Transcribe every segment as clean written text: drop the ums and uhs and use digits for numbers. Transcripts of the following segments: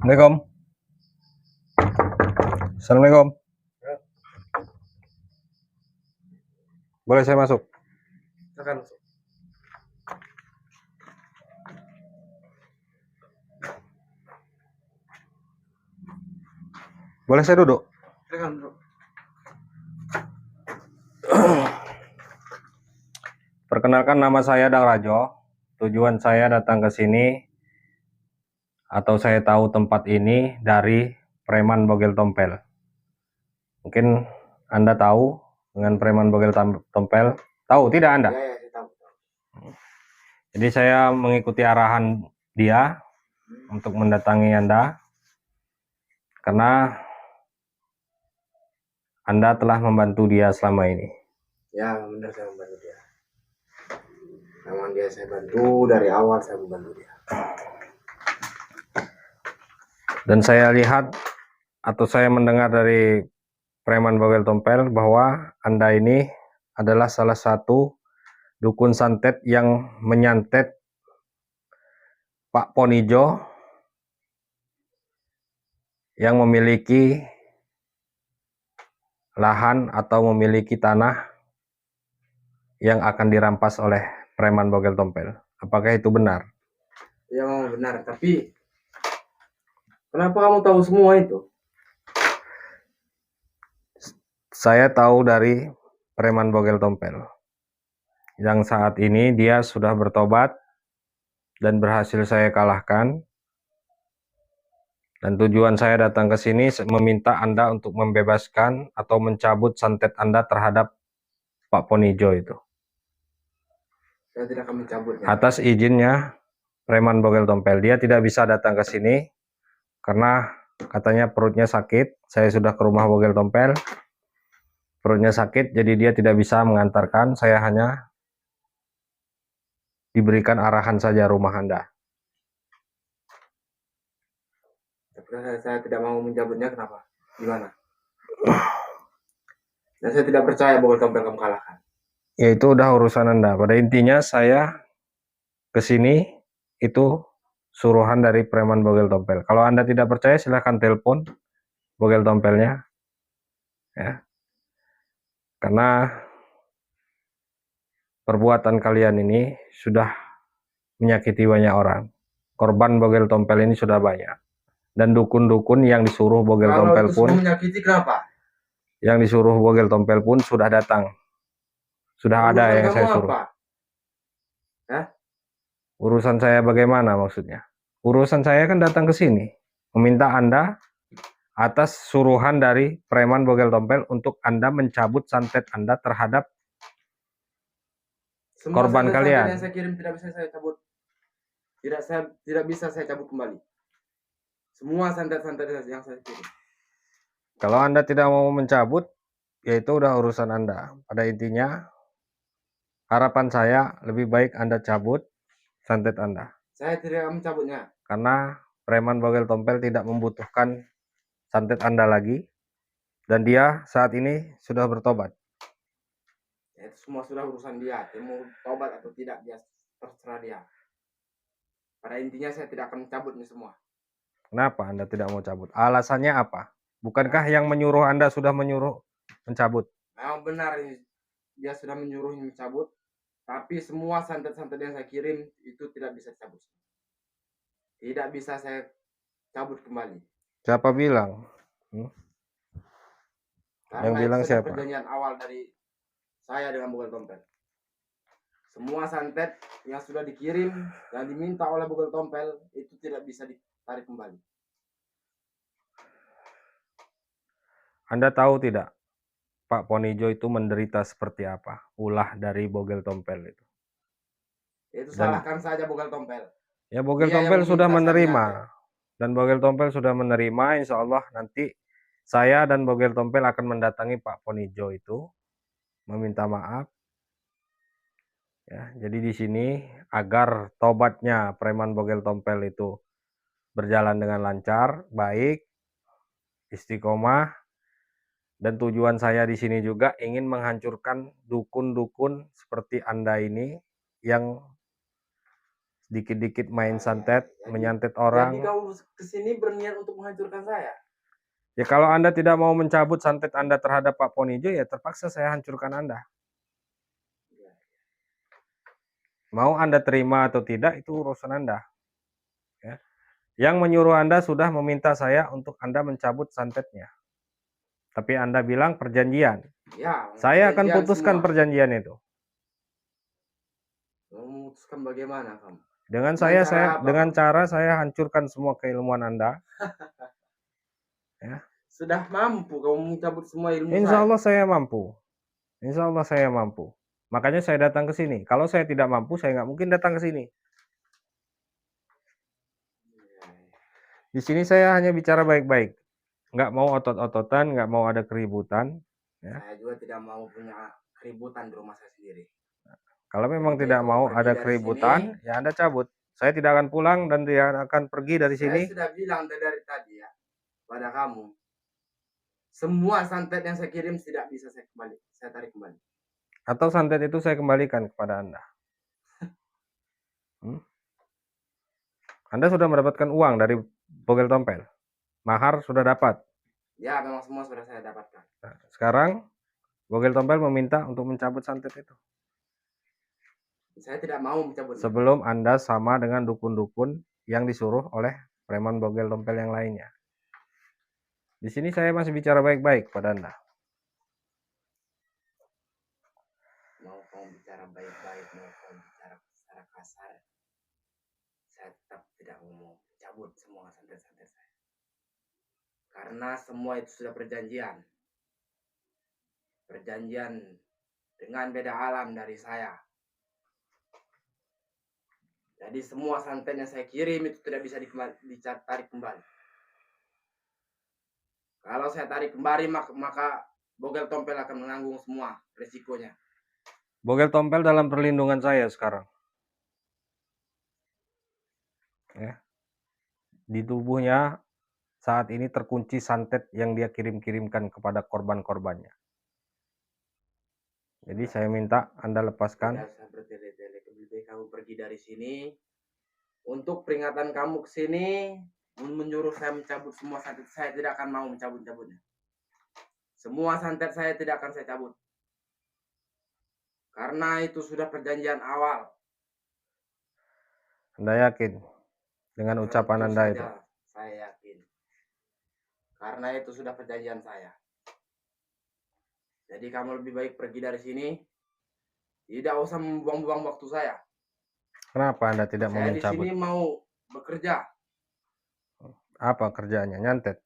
Assalamualaikum. Assalamualaikum. Boleh saya masuk? Silakan masuk. Boleh saya duduk? Silakan duduk. Perkenalkan, nama saya Dang Rajo. Tujuan saya datang ke sini atau saya tahu tempat ini dari Preman Bogel Tompel. Mungkin Anda tahu dengan Preman Bogel Tompel? Tahu tidak Anda? Ya, saya tahu. Jadi saya mengikuti arahan dia untuk mendatangi Anda karena Anda telah membantu dia selama ini. Ya, benar, saya membantu dia. Memang dia saya bantu dari awal, saya membantu dia. Dan saya lihat atau saya mendengar dari Preman Bogel Tompel bahwa Anda ini adalah salah satu dukun santet yang menyantet Pak Ponijo yang memiliki lahan atau memiliki tanah yang akan dirampas oleh Preman Bogel Tompel. Apakah itu benar? Ya, memang benar, tapi kenapa kamu tahu semua itu? Saya tahu dari Preman Bogel Tompel yang saat ini dia sudah bertobat dan berhasil saya kalahkan. Dan tujuan saya datang ke sini meminta Anda untuk membebaskan atau mencabut santet Anda terhadap Pak Ponijo itu. Saya tidak akan mencabutnya. Atas izinnya Preman Bogel Tompel, dia tidak bisa datang ke sini karena katanya perutnya sakit. Saya sudah ke rumah Bogel Tompel, perutnya sakit, jadi dia tidak bisa mengantarkan. Saya hanya diberikan arahan saja rumah Anda. Tapi saya tidak mau mencabutnya, kenapa? Gimana? Dan saya tidak percaya bahwa Tompel kamu kalahkan. Ya itu udah urusan Anda. Pada intinya saya ke sini itu suruhan dari Preman Bogel Tompel. Kalau Anda tidak percaya silahkan telepon Bogel Tompelnya. Ya. Karena perbuatan kalian ini sudah menyakiti banyak orang. Korban Bogel Tompel ini sudah banyak. Dan dukun-dukun yang disuruh Bogel Tompel pun menyakiti, kenapa? Yang disuruh Bogel Tompel pun sudah datang. Sudah ada yang saya suruh. Apa? Hah? Urusan saya bagaimana maksudnya? Urusan saya kan datang ke sini meminta Anda atas suruhan dari Preman Bogel Tompel untuk Anda mencabut santet Anda terhadap Semua korban kalian. yang saya kirim tidak bisa saya cabut. Tidak bisa saya cabut kembali. Semua santet-santet yang saya kirim. Kalau Anda tidak mau mencabut, ya itu udah urusan Anda. Pada intinya, harapan saya lebih baik Anda cabut santet Anda. Saya tidak mencabutnya. Karena Preman Bogel Tompel tidak membutuhkan santet Anda lagi. Dan dia saat ini sudah bertobat. Itu semua sudah urusan dia. Dia mau tobat atau tidak, dia terserah dia. Pada intinya saya tidak akan mencabutnya semua. Kenapa Anda tidak mau cabut? Alasannya apa? Bukankah yang menyuruh Anda sudah menyuruh mencabut? Memang benar dia sudah menyuruh mencabut, tapi semua santet-santet yang saya kirim itu tidak bisa cabut. Tidak bisa saya cabut kembali. Siapa bilang? Karena Yang bilang siapa? Perjanjian awal dari saya dengan Bogel Tompel. Semua santet yang sudah dikirim dan diminta oleh Bogel Tompel itu tidak bisa ditarik kembali. Anda tahu tidak, Pak Ponijo itu menderita seperti apa? Ulah dari Bogel Tompel itu. Itu salahkan saja Bogel Tompel. Ya Bogel Tompel sudah menerima. Dan Bogel Tompel sudah menerima, insya Allah nanti saya dan Bogel Tompel akan mendatangi Pak Ponijo itu meminta maaf. Ya, jadi di sini agar tobatnya Preman Bogel Tompel itu berjalan dengan lancar, baik, istiqomah, dan tujuan saya di sini juga ingin menghancurkan dukun-dukun seperti Anda ini yang dikit-dikit main Ya, santet, jadi- menyantet Jadi orang. kau kesini berniat untuk menghancurkan saya? Ya kalau Anda tidak mau mencabut santet Anda terhadap Pak Ponijo, ya terpaksa saya hancurkan Anda. Mau Anda terima atau tidak, itu urusan Anda. Ya. Yang menyuruh Anda sudah meminta saya untuk Anda mencabut santetnya. Tapi Anda bilang perjanjian. Ya, Saya akan perjanjian putuskan semua. perjanjian itu. Mau memutuskan bagaimana kamu? Dengan cara saya hancurkan semua keilmuan Anda. Ya. Sudah mampu kamu mencabut semua ilmu Insya saya? Allah saya mampu. Insya Allah saya mampu. Makanya saya datang ke sini. Kalau saya tidak mampu, saya nggak mungkin datang ke sini. Di sini saya hanya bicara baik-baik. Nggak mau otot-ototan, nggak mau ada keributan. Ya. Saya juga tidak mau punya keributan di rumah saya sendiri. Kalau memang Lebih baik tidak kau mau pergi ada dari keributan, sini. ya Anda cabut. Saya tidak akan pulang dan tidak akan pergi dari sini. Saya sudah bilang dari tadi ya pada kamu, semua santet yang saya kirim tidak bisa saya tarik kembali. Atau santet itu saya kembalikan kepada Anda. Anda sudah mendapatkan uang dari Bogel Tompel. Mahar sudah dapat. Ya, memang semua sudah saya dapatkan. Nah, sekarang Bogel Tompel meminta untuk mencabut santet itu. Saya tidak mau mencabut. Sebelum Anda sama dengan dukun-dukun yang disuruh oleh preman Bogel Tompel yang lainnya. Di sini saya masih bicara baik-baik pada Anda. Mau kamu bicara baik-baik, mau kamu bicara secara kasar, saya tetap tidak mau mencabut semua santet-santet saya. Karena semua itu sudah perjanjian. Perjanjian dengan beda alam dari saya. Jadi semua santet yang saya kirim itu tidak bisa ditarik kembali. Kalau saya tarik kembali maka Bogel Tompel akan menanggung semua resikonya. Bogel Tompel dalam perlindungan saya sekarang. Ya. Di tubuhnya saat ini terkunci santet yang dia kirim-kirimkan kepada korban-korbannya. Jadi saya minta Anda lepaskan. Tidak usah bertele-tele, lebih baik kamu pergi dari sini. Untuk peringatan kamu ke sini, menyuruh saya mencabut semua santet, saya tidak akan mau mencabut-cabutnya. Semua santet saya tidak akan saya cabut. Karena itu sudah perjanjian awal. Anda yakin dengan ucapan Anda itu? Saya yakin. Karena itu sudah perjanjian saya. Jadi kamu lebih baik pergi dari sini. Tidak usah membuang-buang waktu saya. Kenapa Anda tidak mau mencabut? Saya di sini mau bekerja. Apa kerjaannya? Nyantet.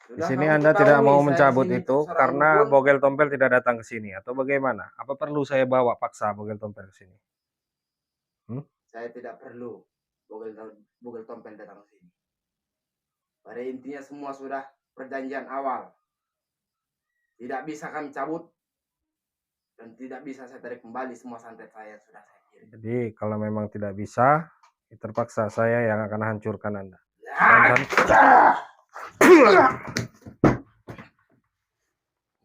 Di Sudah sini kamu Anda tidak ketahui mau saya mencabut di sini itu seorang karena dukun. Bogel Tompel tidak datang ke sini atau bagaimana? Apa perlu saya bawa paksa Bogel Tompel ke sini? Saya tidak perlu Bogel Tompel datang ke sini. Pada intinya semua sudah perjanjian awal. Tidak bisa kami cabut dan tidak bisa saya tarik kembali semua santet saya yang sudah saya kirim. Jadi kalau memang tidak bisa, terpaksa saya yang akan hancurkan Anda.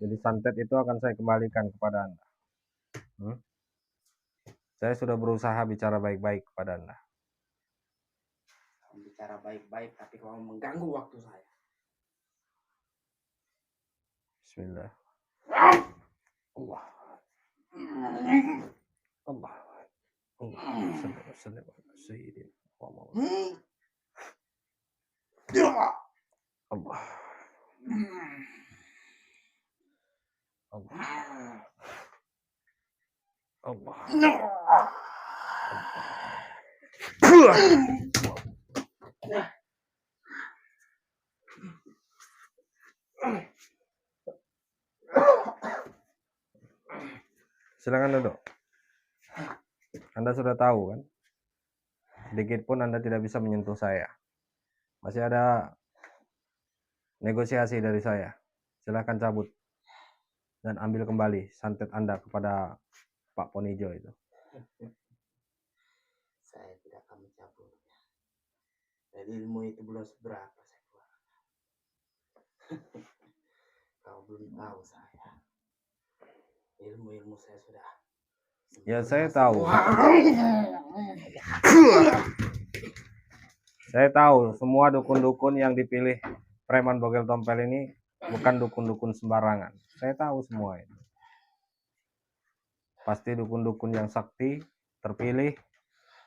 Jadi santet itu akan saya kembalikan kepada Anda. Saya sudah berusaha bicara baik-baik kepada Anda. Bicara baik-baik tapi kamu mengganggu waktu saya. Bismillah. Allah. Allah. Allah. Allah. Silakan duduk. Anda sudah tahu kan? Sedikit pun Anda tidak bisa menyentuh saya. Masih ada negosiasi dari saya. Silakan cabut dan ambil kembali santet Anda kepada Pak Ponijo itu. Saya tidak akan mencabutnya. Dan ilmu itu belum seberapa saya keluarkan. Kau belum tahu saya. Ilmu-ilmu saya sudah Ya, saya tahu. Saya tahu semua dukun-dukun yang dipilih preman Bogel Tompel ini bukan dukun-dukun sembarangan. Saya tahu semua itu. Pasti dukun-dukun yang sakti, terpilih.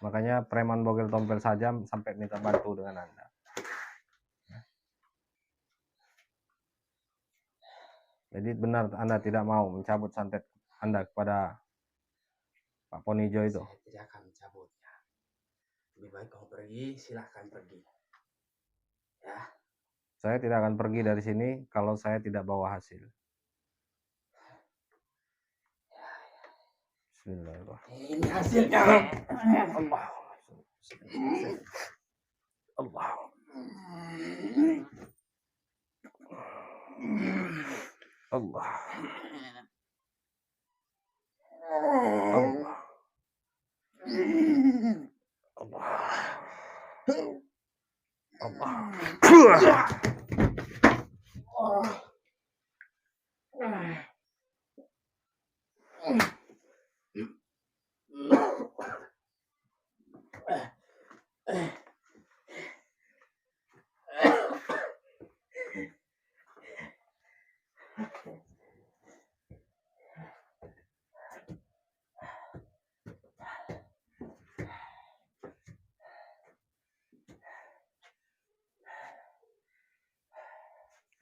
Makanya preman Bogel Tompel saja sampai minta bantu dengan Anda. Jadi benar Anda tidak mau mencabut santet Anda kepada Pak Ponijo itu? Saya tidak akan mencabutnya. Lebih baik kamu pergi, silahkan pergi. Ya. Saya tidak akan pergi dari sini kalau saya tidak bawa hasil. Bismillahirrahmanirrahim. Ini hasilnya. Allah. Allah. Allah. Allah. Allah.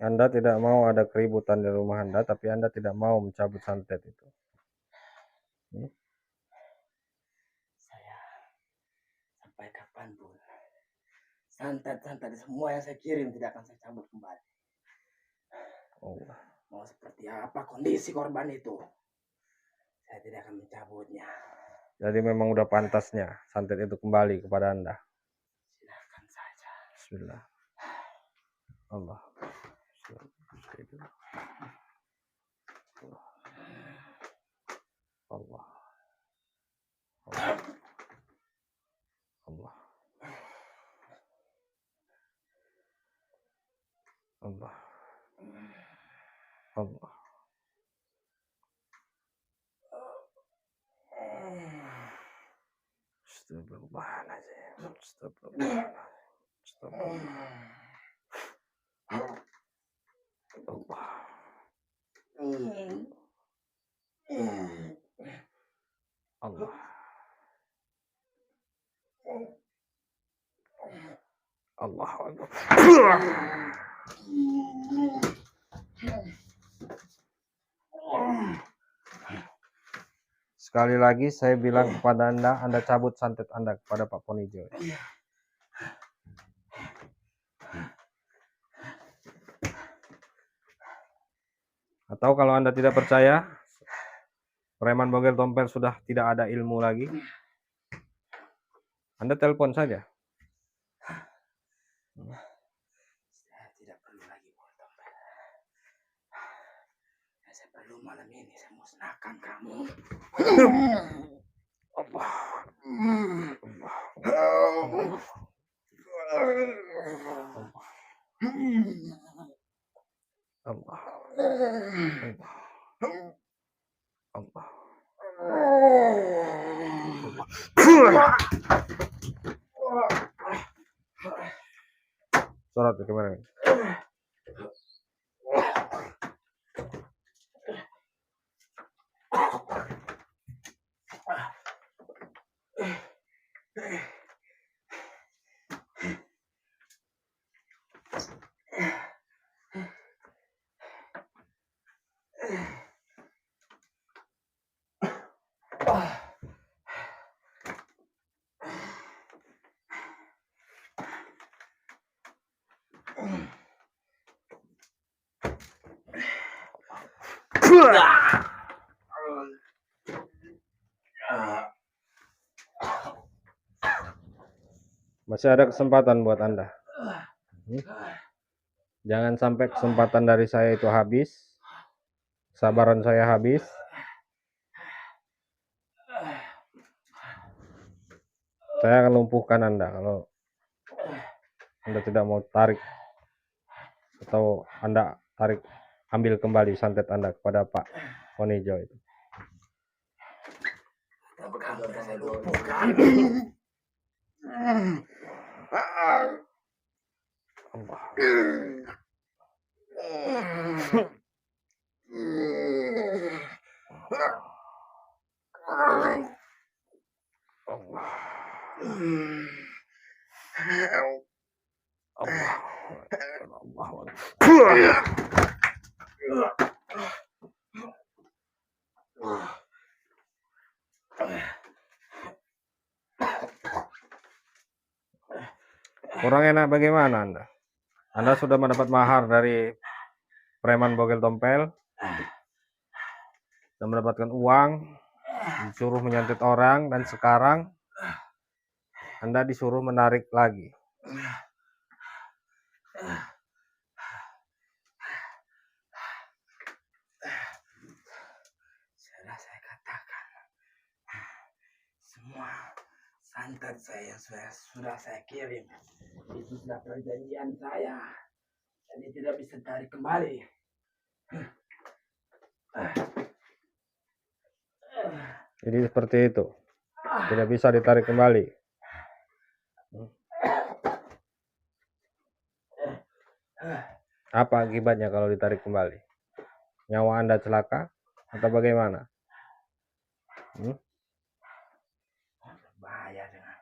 Anda tidak mau ada keributan di rumah Anda, tapi Anda tidak mau mencabut santet itu. Saya sampai kapanpun santet-santet semua yang saya kirim tidak akan saya cabut kembali. Allah. Mau seperti apa kondisi korban itu, saya tidak akan mencabutnya. Jadi memang udah pantasnya santet itu kembali kepada Anda. Silahkan saja. Bismillah. Allah. Allah. Allah. Allah. Allah. Allah. Astagfirullahaladzim. Astagfirullahaladzim. Astagfirullahaladzim. Allah. Allah. Allah. Sekali lagi saya bilang kepada Anda cabut santet Anda kepada Pak Ponijo. Atau kalau Anda tidak percaya, preman Bogel Tompel sudah tidak ada ilmu lagi, Anda telepon saja. Saya tidak perlu lagi Bogel Tompel. Yang saya perlu malam ini saya musnahkan kamu. Allah. Allah. Allah. Surat ke mana? Masih ada kesempatan buat Anda. Jangan sampai kesempatan dari saya itu habis. Kesabaran saya habis. Saya akan lumpuhkan Anda kalau Anda tidak mau tarik atau Anda ambil kembali santet Anda kepada Pak Ponijo itu. sudah saya lumpuhkan. Kurang enak bagaimana Anda? Anda sudah mendapat mahar dari preman bogel tompel, dan mendapatkan uang, disuruh menyantet orang, dan sekarang Anda disuruh menarik lagi. Sudah saya katakan, semua santet saya sudah saya kirim. Itu sudah perjanjian saya. Jadi tidak bisa tarik kembali. Jadi seperti itu. Tidak bisa ditarik kembali. Apa akibatnya kalau ditarik kembali? Nyawa Anda celaka atau bagaimana? Bahaya dengan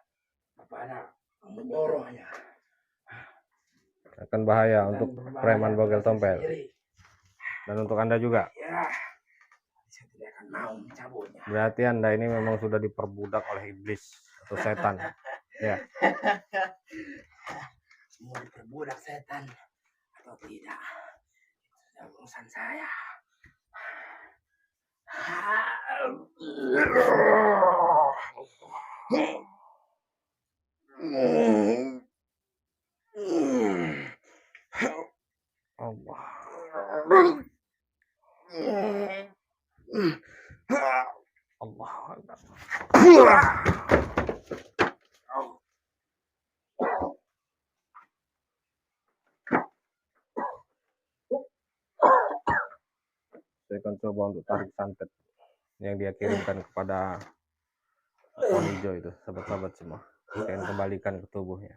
kepada menyuruhnya. Akan bahaya Dan untuk berbahaya preman bogel pada saya tompel. sendiri. Dan untuk Anda juga. Ya, saya tidak akan mau mencabutnya. Berarti Anda ini memang sudah diperbudak oleh iblis atau setan. Ya. Mau diperbudak setan atau tidak, itu sudah urusan saya. Allah. Allah. Saya akan coba untuk tarik santet yang dia kirimkan kepada pohon hijau itu, sahabat-sahabat semua. Saya akan kembalikan ke tubuhnya.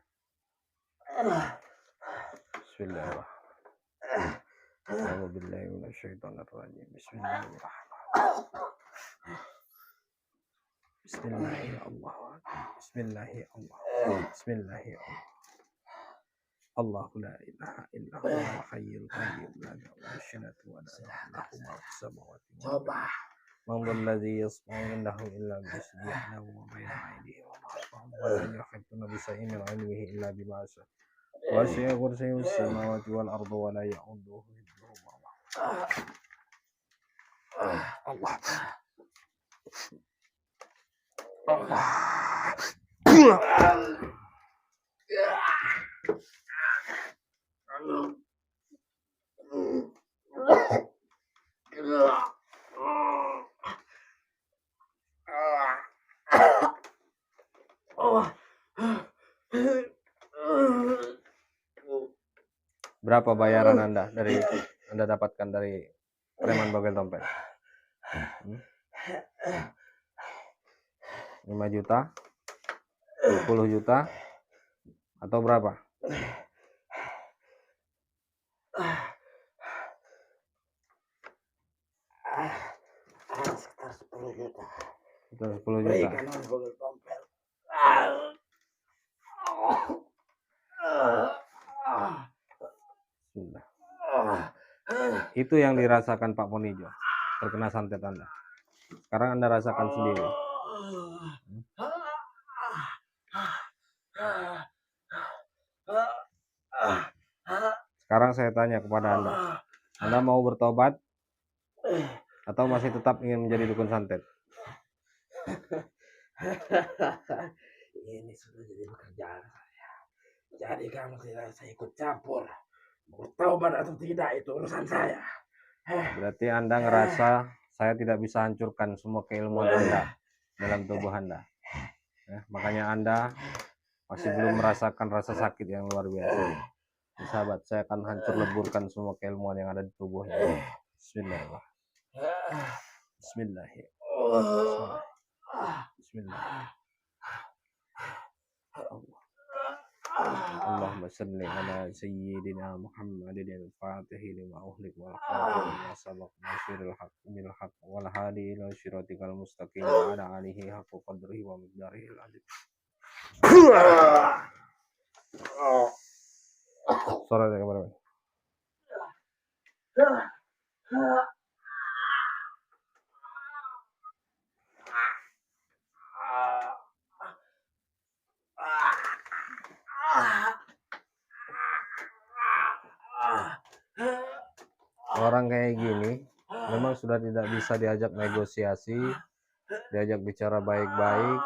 Bismillahirrahmanirrahim. A'udzubillahi minasyaitonirrajim. Bismillahirrahmanirrahim. Bismillahirrahmanirrahim. Bismillahirrahmanirrahim. Bismillahirrahmanirrahim. Allahu la ilaha illa huwa hayyul qayyum la ta'khudhuhu wa lahu ma fis samawati wa Coba. man alladhi yasma'u indahu illa bi ismihi ya'lamu ma bayna aydihim wa ma khalfahum wa la yuhituna bi shay'in min 'ilmihi illa bima sha'a wasi'a kursiyyuhu as-samawati wal arda wa la ya'uduhu hifdhuhuma. Allah. Berapa bayaran Anda dapatkan dari preman bogel tompel? 5 juta? 10 juta? Atau berapa? Sekitar 10 juta. Sekitar 10 juta. Berikan oleh bogel tompel. Sudah. Itu yang dirasakan Pak Ponijo, terkena santet Anda. Sekarang Anda rasakan sendiri. Sekarang saya tanya kepada Anda mau bertobat atau masih tetap ingin menjadi dukun santet? Ini sudah jadi pekerjaan saya. Jadi kamu tidak saya ikut campur. Bertobat atau tidak itu urusan saya. Berarti Anda ngerasa saya tidak bisa hancurkan semua keilmuan Anda dalam tubuh Anda. Makanya Anda masih belum merasakan rasa sakit yang luar biasa. Sahabat, saya akan hancur leburkan semua keilmuan yang ada di tubuhnya. Bismillahirrahmanirrahim. Bismillahirrahmanirrahim. Bismillah. Allahumma salli ala sayyidina Muhammadin al-Fatihi lima uhlik wal khatim lima sabaq nasiril haq bil haq wal hadi ila siratikal mustaqim wa ala alihi haqqa qadrihi wa miqdarihi al-azim. Suara dari kameramen. Orang kayak gini memang sudah tidak bisa diajak negosiasi, diajak bicara baik-baik.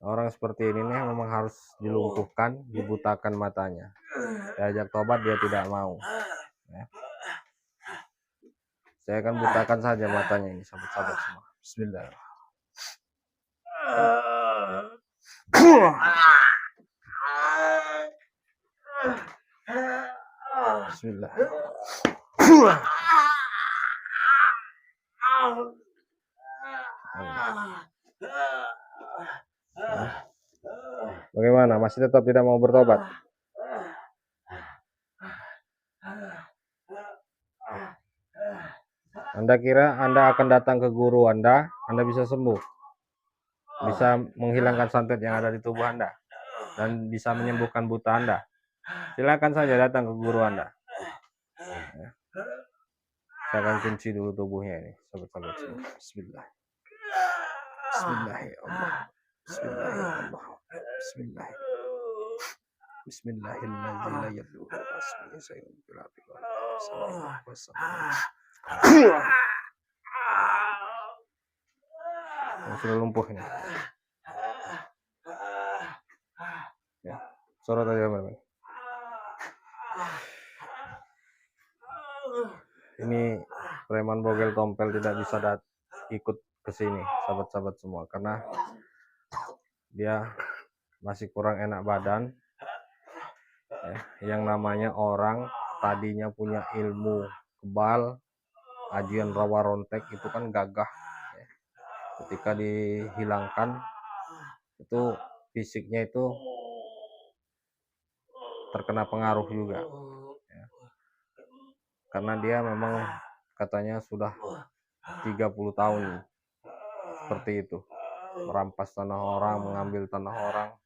Orang seperti ini nih memang harus dilumpuhkan, dibutakan matanya. Diajak tobat dia tidak mau. Ya. Saya akan butakan saja matanya ini, sahabat-sahabat semua. Bismillah. Bismillah. Bagaimana? Masih tetap tidak mau bertobat? Anda kira Anda akan datang ke guru Anda bisa sembuh, bisa menghilangkan santet yang ada di tubuh Anda, dan bisa menyembuhkan buta Anda? Silakan saja datang ke guru Anda. Ya. Saya akan kunci dulu tubuhnya ini, sahabat-sahabat semua. Bismillah. Bismillahirrahmanirrahim. Bismillahirrahmanirrahim. Sudah lumpuh ini. Ya, suara tadi apa? Ini preman bogel tompel tidak bisa ikut ke sini, sahabat-sahabat semua, karena dia masih kurang enak badan. Ya, yang namanya orang tadinya punya ilmu kebal, ajian rawa rontek itu kan gagah. Ya. Ketika dihilangkan itu fisiknya itu terkena pengaruh juga. Ya. Karena dia memang katanya sudah 30 tahun seperti itu, merampas tanah orang, mengambil tanah orang,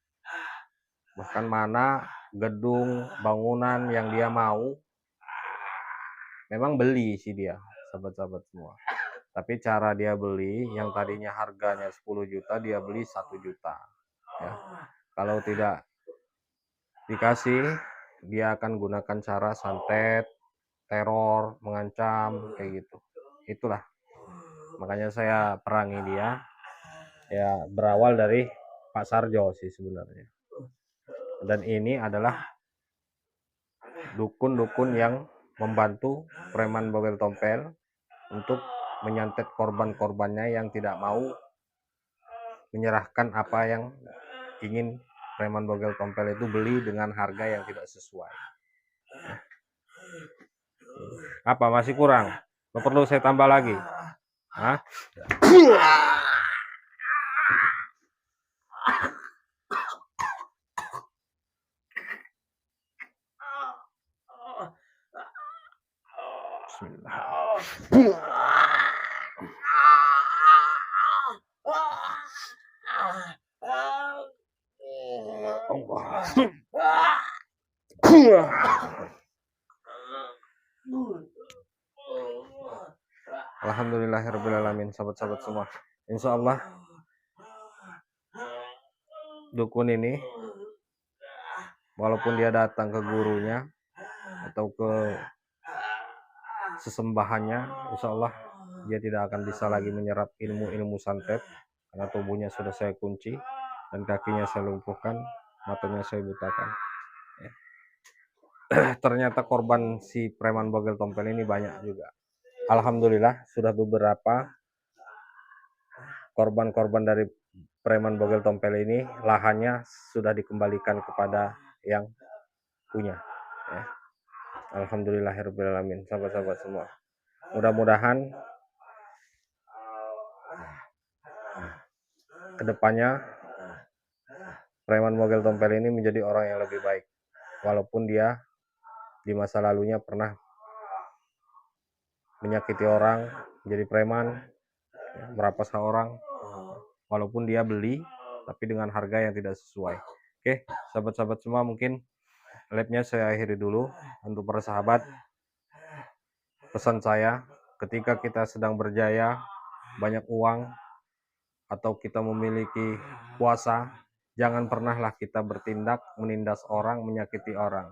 bahkan mana gedung bangunan yang dia mau memang beli sih dia, sahabat-sahabat semua, tapi cara dia beli yang tadinya harganya 10 juta dia beli 1 juta ya. Kalau tidak dikasih dia akan gunakan cara santet, teror, mengancam kayak gitu. Itulah makanya saya perangi dia. Ya berawal dari Pak Sarjo sih sebenarnya. Dan ini adalah dukun-dukun yang membantu preman bogel tompel untuk menyantet korban-korbannya yang tidak mau menyerahkan apa yang ingin preman bogel tompel itu beli dengan harga yang tidak sesuai. Apa masih kurang? Perlu saya tambah lagi? Hah? Alhamdulillahirrahmanirrahim, sahabat-sahabat semua. Insya Allah dukun ini walaupun dia datang ke gurunya atau ke sesembahannya, insya Allah dia tidak akan bisa lagi menyerap ilmu-ilmu santet karena tubuhnya sudah saya kunci dan kakinya saya lumpuhkan, matanya saya butakan. Ya. Ternyata korban si preman bogel tompel ini banyak juga. Alhamdulillah sudah beberapa korban-korban dari preman bogel tompel ini lahannya sudah dikembalikan kepada yang punya. Ya. Alhamdulillahirrahmanirrahim, sahabat-sahabat semua. Mudah-mudahan kedepannya preman bogel tompel ini menjadi orang yang lebih baik, walaupun dia di masa lalunya pernah menyakiti orang, menjadi preman, merampas orang, walaupun dia beli tapi dengan harga yang tidak sesuai. Oke, sahabat-sahabat semua, mungkin live-nya saya akhiri dulu. Untuk para sahabat, pesan saya, ketika kita sedang berjaya, banyak uang, atau kita memiliki kuasa, jangan pernahlah kita bertindak menindas orang, menyakiti orang.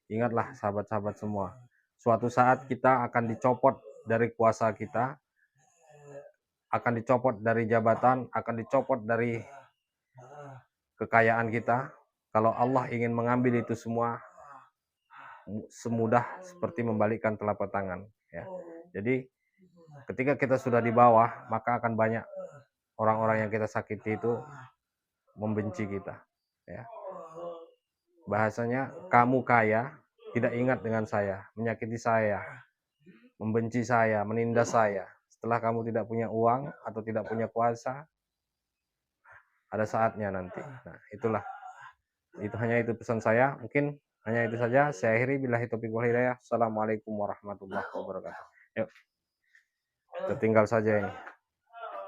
Ingatlah sahabat-sahabat semua, suatu saat kita akan dicopot dari kuasa kita, akan dicopot dari jabatan, akan dicopot dari kekayaan kita. Kalau Allah ingin mengambil itu semua, semudah seperti membalikkan telapak tangan, ya. Jadi ketika kita sudah di bawah, maka akan banyak orang-orang yang kita sakiti itu membenci kita, ya. Bahasanya, kamu kaya, tidak ingat dengan saya, menyakiti saya, membenci saya, menindas saya. Setelah kamu tidak punya uang atau tidak punya kuasa, ada saatnya nanti. Nah, itulah. Itu hanya itu pesan saya. Mungkin hanya itu saja. Saya akhiri. Billahi taufiq wal hidayah. Assalamualaikum warahmatullahi wabarakatuh. Yuk, kita tinggal saja ini.